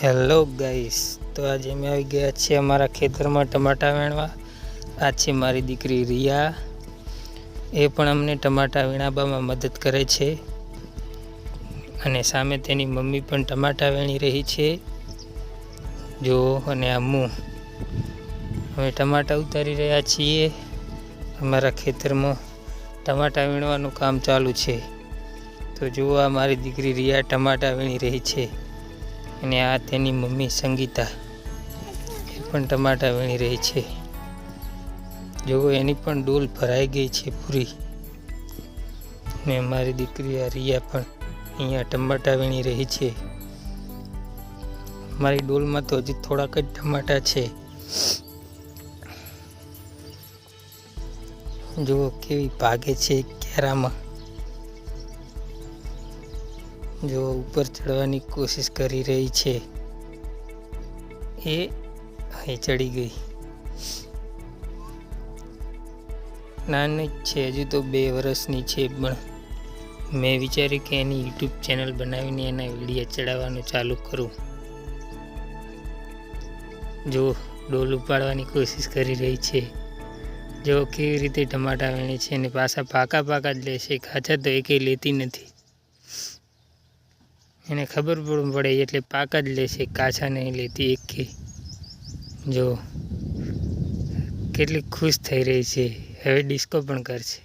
Hello guys, તો આજે અમે આવી ગયા છીએ અમારા ખેતરમાં ટમાટા વીણવા. આ છે મારી દીકરી રિયા. એ પણ અમને ટમાટા વીણાવવામાં મદદ કરે છે અને સામે તેની મમ્મી પણ ટમાટા વીણી રહી છે. જો અને આ અમે ટમાટા ઉતારી રહ્યા છીએ. અમારા ખેતરમાં ટમાટા વીણવાનું કામ ચાલુ છે. તો જુઓ, આ મારી દીકરી રિયા ટમાટા વીણી રહી છે અને આ તેની મમ્મી સંગીતા એ પણ ટમાટા વીણી રહી છે. જુઓ, એની પણ ડોલ ભરાઈ ગઈ છે પૂરી. ને મારી દીકરી આ રિયા પણ અહીંયા ટમાટા વીણી રહી છે. મારી ડોલમાં તો હજી થોડાક જ ટમાટા છે. જુઓ કેવી ભાગે છે ક્યારામાં. જો ઉપર ચડવાની કોશિશ કરી રહી છે. એ અહીં ચડી ગઈ. નાની જ છે, હજુ તો 2 વર્ષની છે, પણ મેં વિચાર્યું કે એની યુટ્યુબ ચેનલ બનાવીને એના વિડીયો ચડાવવાનું ચાલુ કરું. જો ડોલ ઉપાડવાની કોશિશ કરી રહી છે. જો કેવી રીતે ટમાટા વીણે છે અને પાછા પાકા જ લેશે. કાચા તો એકેય લેતી નથી. એને ખબર પડે એટલે પાકા જ લેશે, કાચા નહીં લેતી એકે. જો કેટલી ખુશ થઈ રહી છે. હવે ડિસ્કો પણ કરશે.